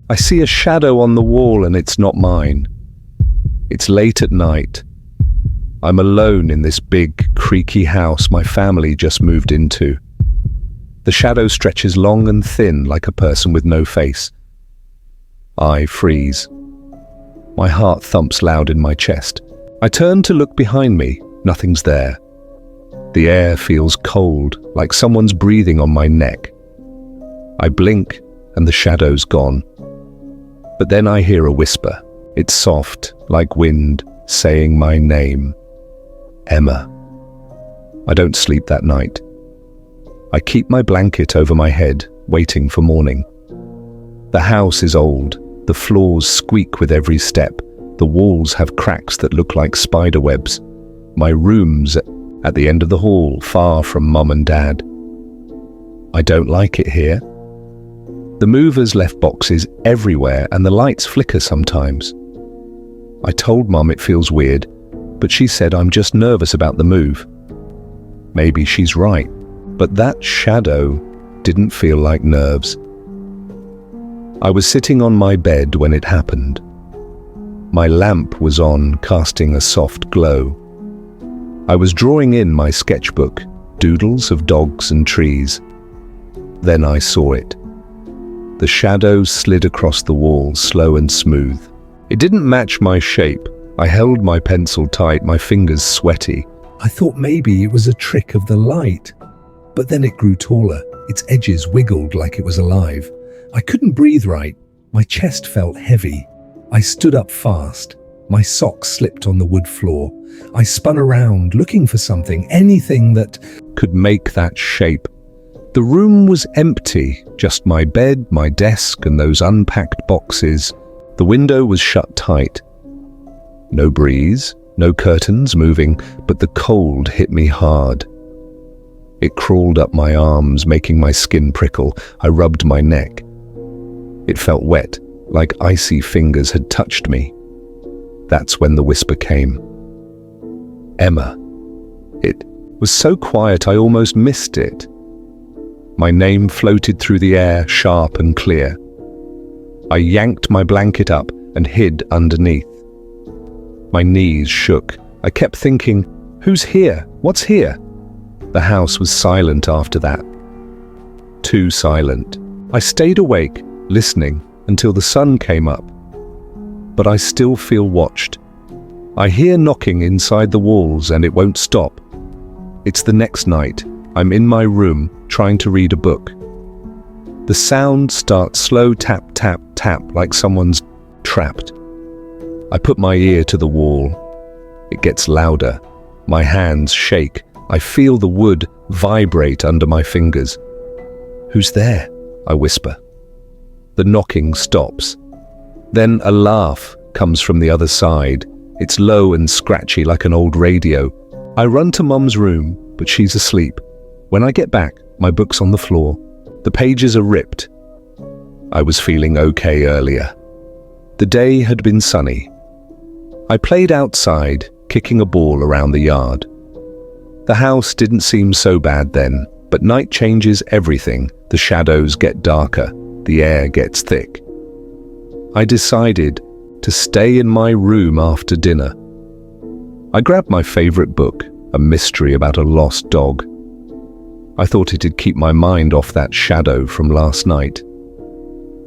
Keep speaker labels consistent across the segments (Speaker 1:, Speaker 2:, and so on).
Speaker 1: I see a shadow on the wall and it's not mine. It's late at night. I'm alone in this big, creaky house my family just moved into. The shadow stretches long and thin like a person with no face. I freeze. My heart thumps loud in my chest. I turn to look behind me. Nothing's there. The air feels cold, like someone's breathing on my neck. I blink and the shadow's gone. But then I hear a whisper. It's soft, like wind, saying my name. Emma. I don't sleep that night. I keep my blanket over my head, waiting for morning. The house is old. The floors squeak with every step. The walls have cracks that look like spider webs. My room's at the end of the hall, far from Mum and Dad. I don't like it here. The movers left boxes everywhere and the lights flicker sometimes. I told Mum it feels weird, but she said I'm just nervous about the move. Maybe she's right, but that shadow didn't feel like nerves. I was sitting on my bed when it happened. My lamp was on, casting a soft glow. I was drawing in my sketchbook, doodles of dogs and trees. Then I saw it. The shadow slid across the wall, slow and smooth. It didn't match my shape. I held my pencil tight, my fingers sweaty. I thought maybe it was a trick of the light. But then it grew taller. Its edges wiggled like it was alive. I couldn't breathe right. My chest felt heavy. I stood up fast. My socks slipped on the wood floor. I spun around, looking for something, anything that could make that shape. The room was empty, just my bed, my desk, and those unpacked boxes. The window was shut tight. No breeze, no curtains moving, but the cold hit me hard. It crawled up my arms, making my skin prickle. I rubbed my neck. It felt wet, like icy fingers had touched me. That's when the whisper came. Emma. It was so quiet I almost missed it. My name floated through the air, sharp and clear. I yanked my blanket up and hid underneath. My knees shook. I kept thinking, who's here? What's here? The house was silent after that. Too silent. I stayed awake, listening, until the sun came up. But I still feel watched. I hear knocking inside the walls and it won't stop. It's the next night. I'm in my room, trying to read a book. The sound starts slow tap, tap, tap, like someone's trapped. I put my ear to the wall. It gets louder. My hands shake. I feel the wood vibrate under my fingers. Who's there? I whisper. The knocking stops. Then a laugh comes from the other side. It's low and scratchy like an old radio. I run to Mum's room, but she's asleep. When I get back, my book's on the floor. The pages are ripped. I was feeling okay earlier. The day had been sunny. I played outside, kicking a ball around the yard. The house didn't seem so bad then, but night changes everything. The shadows get darker. The air gets thick. I decided to stay in my room after dinner. I grabbed my favorite book, a mystery about a lost dog. I thought it'd keep my mind off that shadow from last night.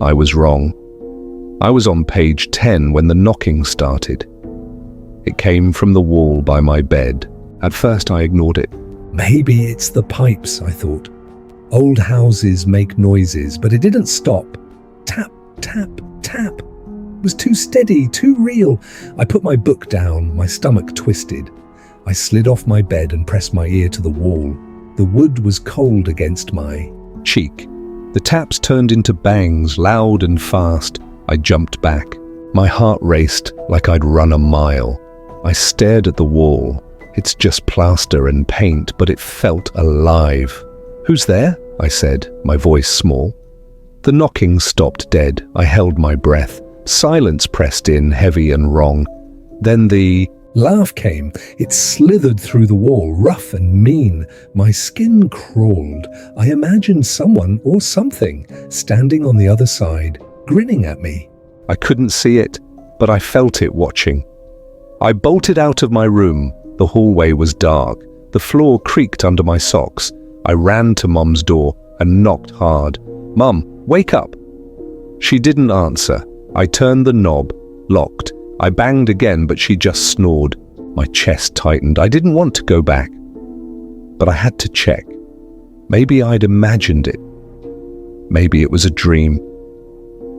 Speaker 1: I was wrong. I was on page 10 when the knocking started. It came from the wall by my bed. At first I ignored it. Maybe it's the pipes, I thought. Old houses make noises, but it didn't stop. Tap, tap, tap. It was too steady, too real. I put my book down, my stomach twisted. I slid off my bed and pressed my ear to the wall. The wood was cold against my cheek. The taps turned into bangs, loud and fast. I jumped back. My heart raced like I'd run a mile. I stared at the wall. It's just plaster and paint, but it felt alive. Who's there? I said, my voice small. The knocking stopped dead. I held my breath. Silence pressed in, heavy and wrong. Then the laugh came. It slithered through the wall, rough and mean. My skin crawled. I imagined someone or something standing on the other side. grinning at me. I couldn't see it, but I felt it watching. I bolted out of my room. The hallway was dark. The floor creaked under my socks. I ran to Mum's door and knocked hard. "Mum, wake up!" She didn't answer. I turned the knob, locked. I banged again, but she just snored. My chest tightened. I didn't want to go back, but I had to check. Maybe I'd imagined it. Maybe it was a dream.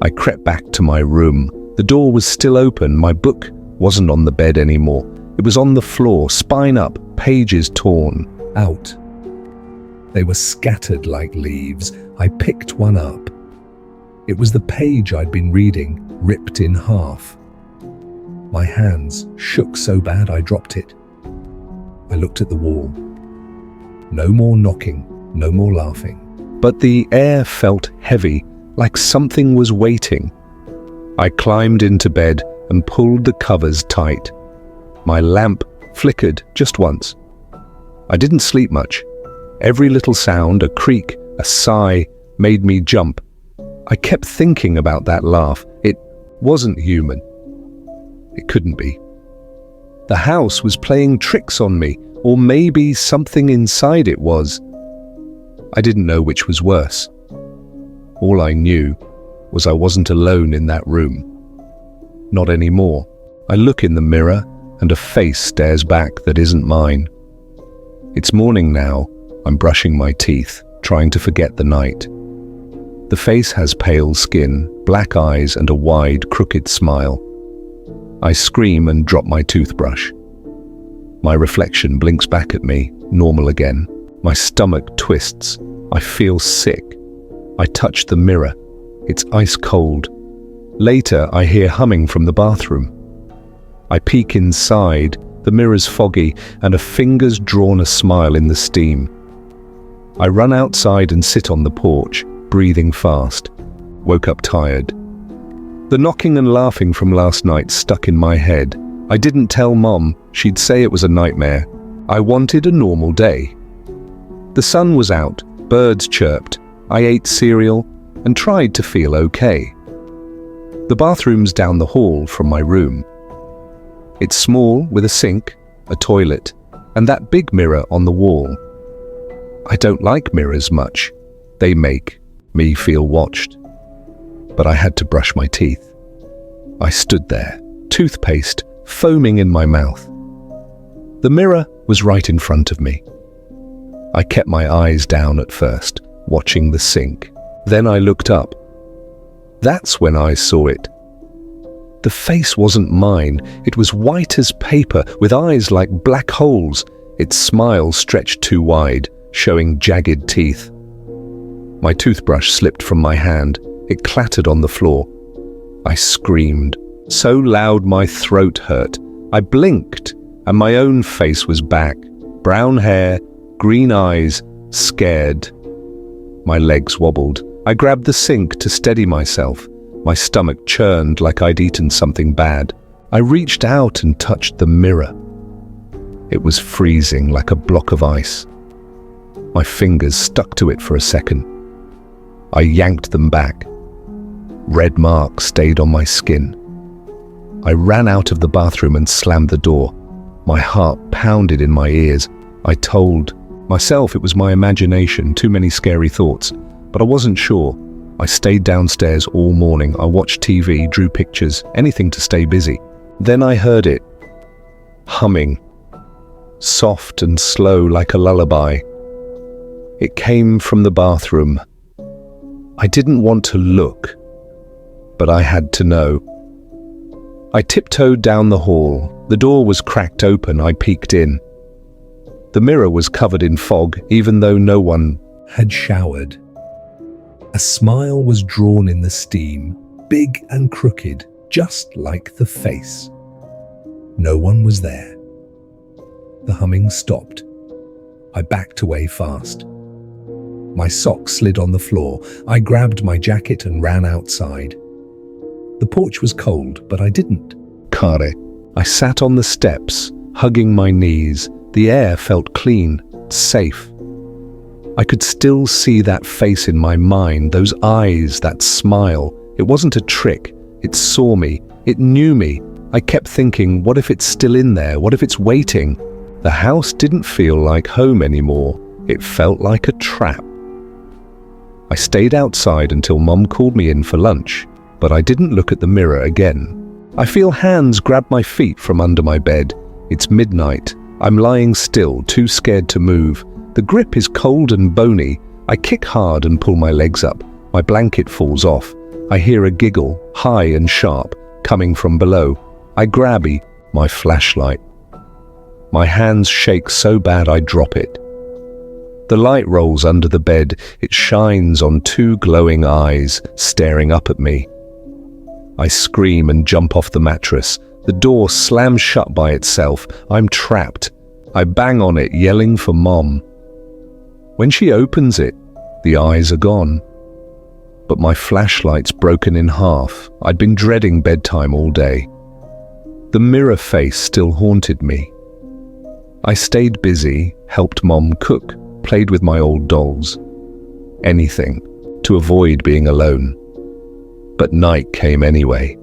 Speaker 1: I crept back to my room. The door was still open. My book wasn't on the bed anymore. It was on the floor, spine up, pages torn out. They were scattered like leaves. I picked one up. It was the page I'd been reading, ripped in half. My hands shook so bad I dropped it. I looked at the wall. No more knocking, no more laughing. But the air felt heavy, like something was waiting. I climbed into bed and pulled the covers tight. My lamp flickered just once. I didn't sleep much. Every little sound, a creak, a sigh, made me jump. I kept thinking about that laugh. It wasn't human. It couldn't be. The house was playing tricks on me, or maybe something inside it was. I didn't know which was worse. All I knew was I wasn't alone in that room. Not anymore. I look in the mirror and a face stares back that isn't mine. It's morning now. I'm brushing my teeth, trying to forget the night. The face has pale skin, black eyes and a wide, crooked smile. I scream and drop my toothbrush. My reflection blinks back at me, normal again. My stomach twists. I feel sick. I touch the mirror. It's ice cold. Later, I hear humming from the bathroom. I peek inside. The mirror's foggy, and a finger's drawn a smile in the steam. I run outside and sit on the porch, breathing fast. Woke up tired. The knocking and laughing from last night stuck in my head. I didn't tell Mom. She'd say it was a nightmare. I wanted a normal day. The sun was out, birds chirped. I ate cereal and tried to feel okay. The bathroom's down the hall from my room. It's small, with a sink, a toilet, and that big mirror on the wall. I don't like mirrors much. They make me feel watched. But I had to brush my teeth. I stood there, toothpaste foaming in my mouth. The mirror was right in front of me. I kept my eyes down at first, watching the sink. Then I looked up. That's when I saw it. The face wasn't mine. It was white as paper, with eyes like black holes. Its smile stretched too wide, showing jagged teeth. My toothbrush slipped from my hand. It clattered on the floor. I screamed, so loud my throat hurt. I blinked, and my own face was back. Brown hair, green eyes, scared. My legs wobbled. I grabbed the sink to steady myself. My stomach churned like I'd eaten something bad. I reached out and touched the mirror. It was freezing like a block of ice. My fingers stuck to it for a second. I yanked them back. Red marks stayed on my skin. I ran out of the bathroom and slammed the door. My heart pounded in my ears. I told myself it was my imagination, too many scary thoughts, but I wasn't sure. I stayed downstairs all morning. I watched TV, drew pictures, anything to stay busy. Then I heard it, humming, soft and slow like a lullaby. It came from the bathroom. I didn't want to look, but I had to know. I tiptoed down the hall. The door was cracked open. I peeked in. The mirror was covered in fog, even though no one had showered. A smile was drawn in the steam, big and crooked, just like the face. No one was there. The humming stopped. I backed away fast. My socks slid on the floor. I grabbed my jacket and ran outside. The porch was cold, but I didn't care. I sat on the steps, hugging my knees. The air felt clean, safe. I could still see that face in my mind, those eyes, that smile. It wasn't a trick. It saw me. It knew me. I kept thinking, what if it's still in there? What if it's waiting? The house didn't feel like home anymore. It felt like a trap. I stayed outside until Mom called me in for lunch, but I didn't look at the mirror again. I feel hands grab my feet from under my bed. It's midnight. I'm lying still, too scared to move. The grip is cold and bony. I kick hard and pull my legs up. My blanket falls off. I hear a giggle, high and sharp, coming from below. I grab my flashlight. My hands shake so bad I drop it. The light rolls under the bed. It shines on two glowing eyes, staring up at me. I scream and jump off the mattress. The door slams shut by itself. I'm trapped. I bang on it, yelling for Mom. When she opens it, the eyes are gone. But my flashlight's broken in half. I'd been dreading bedtime all day. The mirror face still haunted me. I stayed busy, helped Mom cook, played with my old dolls. Anything to avoid being alone. But night came anyway.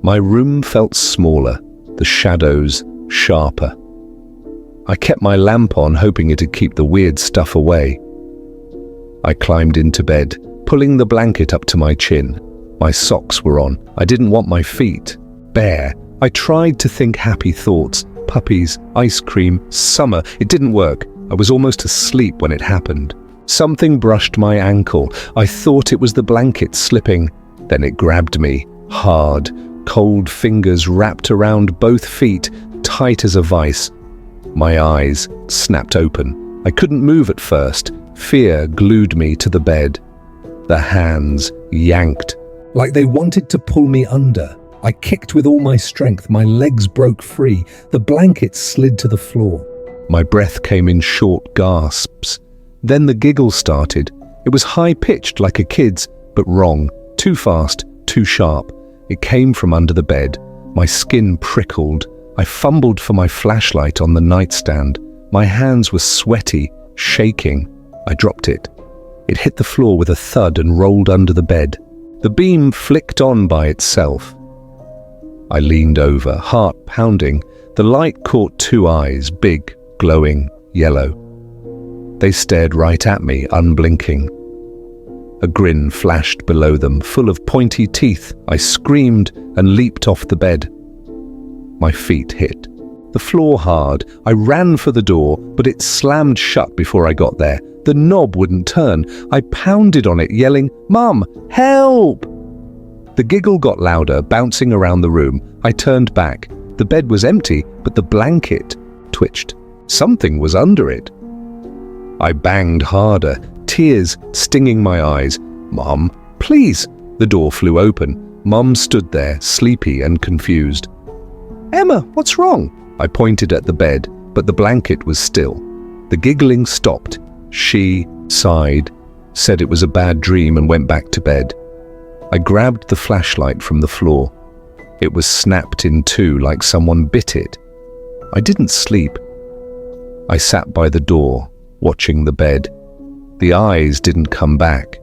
Speaker 1: My room felt smaller, the shadows sharper. I kept my lamp on, hoping it'd keep the weird stuff away. I climbed into bed, pulling the blanket up to my chin. My socks were on. I didn't want my feet bare. I tried to think happy thoughts, puppies, ice cream, summer. It didn't work. I was almost asleep when it happened. Something brushed my ankle. I thought it was the blanket slipping. Then it grabbed me, hard. Cold fingers wrapped around both feet, tight as a vice. My eyes snapped open. I couldn't move at first. Fear glued me to the bed. The hands yanked, like they wanted to pull me under. I kicked with all my strength. My legs broke free. The blanket slid to the floor. My breath came in short gasps. Then the giggle started. It was high-pitched like a kid's, but wrong. Too fast, too sharp. It came from under the bed. My skin prickled. I fumbled for my flashlight on the nightstand. My hands were sweaty, shaking. I dropped it. It hit the floor with a thud and rolled under the bed. The beam flicked on by itself. I leaned over, heart pounding. The light caught two eyes, big, glowing, yellow. They stared right at me, unblinking. A grin flashed below them, full of pointy teeth. I screamed and leaped off the bed. My feet hit the floor hard. I ran for the door, but it slammed shut before I got there. The knob wouldn't turn. I pounded on it, yelling, "Mum, help!" The giggle got louder, bouncing around the room. I turned back. The bed was empty, but the blanket twitched. Something was under it. I banged harder, tears stinging my eyes. "Mom, please!" The door flew open. Mom stood there, sleepy and confused. "Emma, what's wrong?" I pointed at the bed, but the blanket was still. The giggling stopped. She sighed, said it was a bad dream, and went back to bed. I grabbed the flashlight from the floor. It was snapped in two like someone bit it. I didn't sleep. I sat by the door, watching the bed. The eyes didn't come back,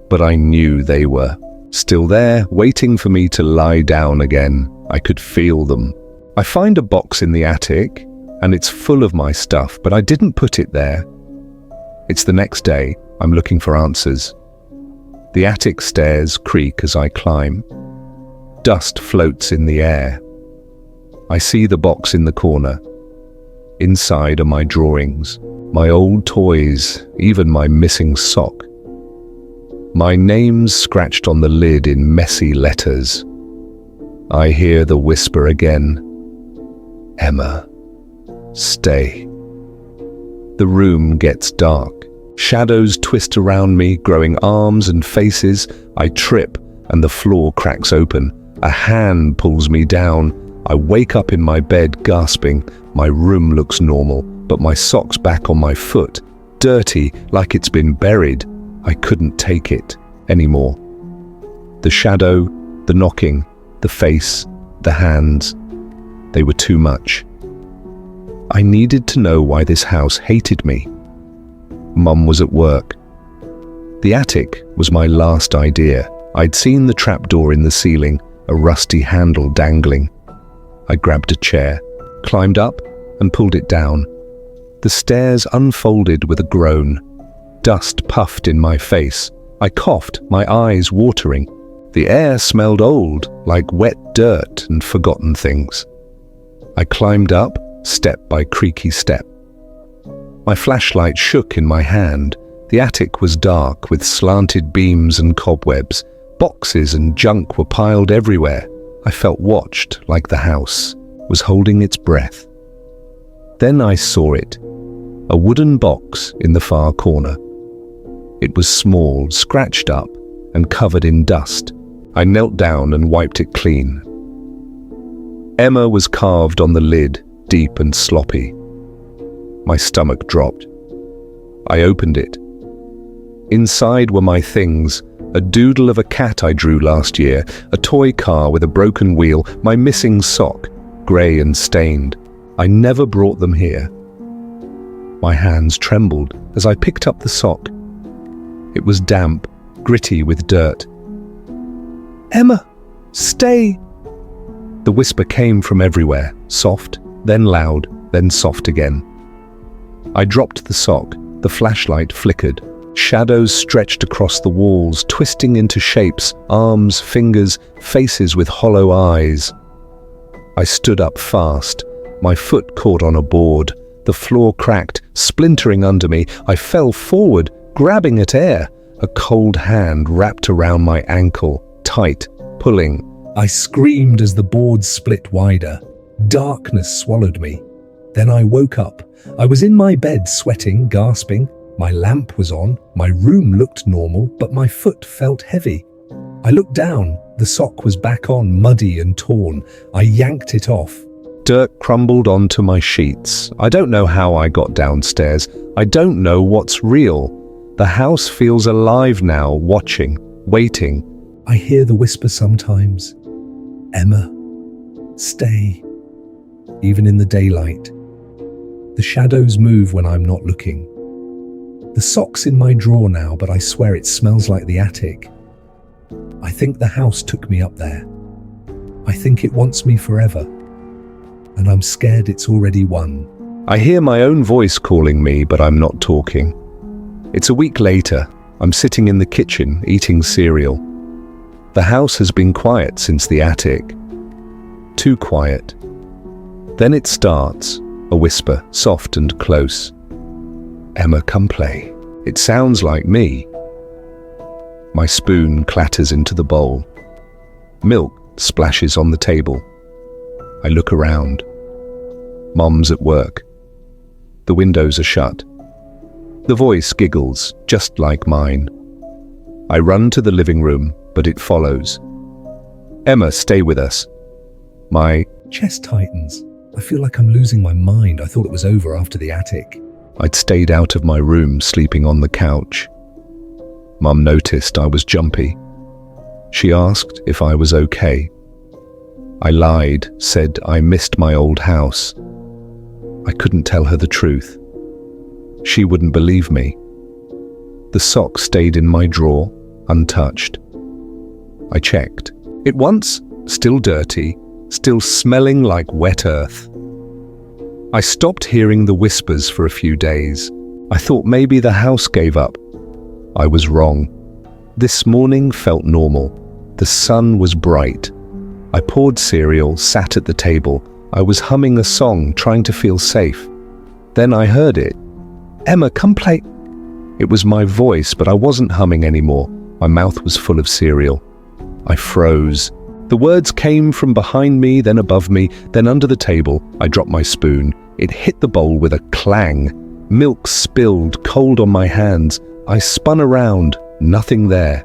Speaker 1: but I knew they were still there, waiting for me to lie down again. I could feel them. I find a box in the attic, and it's full of my stuff, but I didn't put it there. It's the next day. I'm looking for answers. The attic stairs creak as I climb. Dust floats in the air. I see the box in the corner. Inside are my drawings, my old toys, even my missing sock. My name's scratched on the lid in messy letters. I hear the whisper again. "Emma, stay." The room gets dark. Shadows twist around me, growing arms and faces. I trip, and the floor cracks open. A hand pulls me down. I wake up in my bed, gasping. My room looks normal, but my sock's back on my foot, dirty, like it's been buried. I couldn't take it anymore. The shadow, the knocking, the face, the hands, they were too much. I needed to know why this house hated me. Mum was at work. The attic was my last idea. I'd seen the trapdoor in the ceiling, a rusty handle dangling. I grabbed a chair, climbed up, and pulled it down. The stairs unfolded with a groan. Dust puffed in my face. I coughed, my eyes watering. The air smelled old, like wet dirt and forgotten things. I climbed up, step by creaky step. My flashlight shook in my hand. The attic was dark, with slanted beams and cobwebs. Boxes and junk were piled everywhere. I felt watched, like the house was holding its breath. Then I saw it, a wooden box in the far corner. It was small, scratched up, and covered in dust. I knelt down and wiped it clean. Emma was carved on the lid, deep and sloppy. My stomach dropped. I opened it. Inside were my things, a doodle of a cat I drew last year, a toy car with a broken wheel, my missing sock, grey and stained. I never brought them here. My hands trembled as I picked up the sock. It was damp, gritty with dirt. "Emma, stay!" The whisper came from everywhere, soft, then loud, then soft again. I dropped the sock. The flashlight flickered. Shadows stretched across the walls, twisting into shapes, arms, fingers, faces with hollow eyes. I stood up fast. My foot caught on a board. The floor cracked, splintering under me. I fell forward, grabbing at air. A cold hand wrapped around my ankle, tight, pulling. I screamed as the board split wider. Darkness swallowed me. Then I woke up. I was in my bed, sweating, gasping. My lamp was on. My room looked normal, but my foot felt heavy. I looked down. The sock was back on, muddy and torn. I yanked it off. Dirt crumbled onto my sheets. I don't know how I got downstairs. I don't know what's real. The house feels alive now, watching, waiting. I hear the whisper sometimes. "Emma, stay." Even in the daylight. The shadows move when I'm not looking. The sock's in my drawer now, but I swear it smells like the attic. I think the house took me up there. I think it wants me forever. And I'm scared it's already won. I hear my own voice calling me, but I'm not talking. It's a week later. I'm sitting in the kitchen, eating cereal. The house has been quiet since the attic. Too quiet. Then it starts, a whisper, soft and close. "Emma, come play." It sounds like me. My spoon clatters into the bowl. Milk splashes on the table. I look around. Mom's at work. The windows are shut. The voice giggles, just like mine. I run to the living room, but it follows. "Emma, stay with us." My chest tightens. I feel like I'm losing my mind. I thought it was over after the attic. I'd stayed out of my room, sleeping on the couch. Mum noticed I was jumpy. She asked if I was okay. I lied, said I missed my old house. I couldn't tell her the truth. She wouldn't believe me. The sock stayed in my drawer, untouched. I checked. It once, still dirty, still smelling like wet earth. I stopped hearing the whispers for a few days. I thought maybe the house gave up. I was wrong. This morning felt normal. The sun was bright. I poured cereal, sat at the table. I was humming a song, trying to feel safe. Then I heard it. "Emma, come play." It was my voice, but I wasn't humming anymore. My mouth was full of cereal. I froze. The words came from behind me, then above me, then under the table. I dropped my spoon. It hit the bowl with a clang. Milk spilled, cold on my hands. I spun around, nothing there.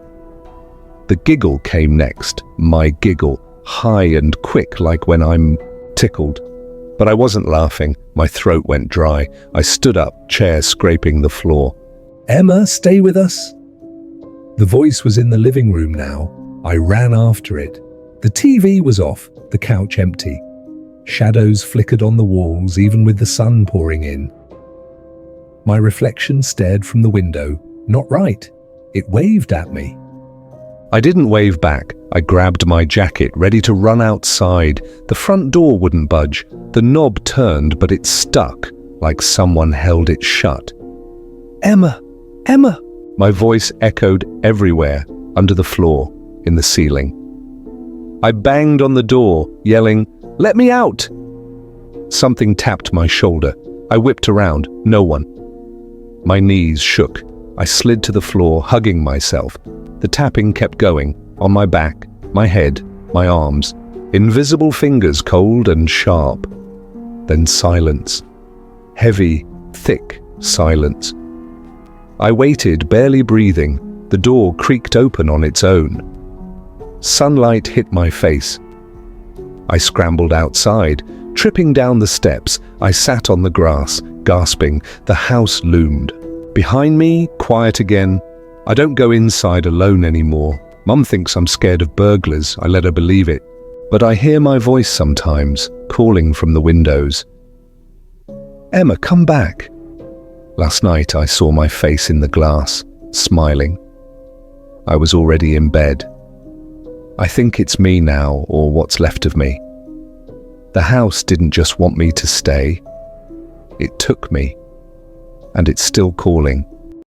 Speaker 1: The giggle came next, my giggle, high and quick like when I'm tickled. But I wasn't laughing. My throat went dry. I stood up, chair scraping the floor. "Emma, stay with us." The voice was in the living room now. I ran after it. The TV was off, the couch empty. Shadows flickered on the walls, even with the sun pouring in. My reflection stared from the window. Not right. It waved at me. I didn't wave back. I grabbed my jacket, ready to run outside. The front door wouldn't budge. The knob turned, but it stuck, like someone held it shut. "Emma! Emma!" My voice echoed everywhere, under the floor, in the ceiling. I banged on the door, yelling, "Let me out!" Something tapped my shoulder. I whipped around. No one. My knees shook. I slid to the floor, hugging myself. The tapping kept going, on my back, my head, my arms. Invisible fingers, cold and sharp. Then silence. Heavy, thick silence. I waited, barely breathing. The door creaked open on its own. Sunlight hit my face. I scrambled outside. Tripping down the steps, I sat on the grass, gasping. The house loomed. Behind me, quiet again. I don't go inside alone anymore. Mum thinks I'm scared of burglars. I let her believe it. But I hear my voice sometimes, calling from the windows. "Emma, come back." Last night I saw my face in the glass, smiling. I was already in bed. I think it's me now, or what's left of me. The house didn't just want me to stay. It took me, and it's still calling.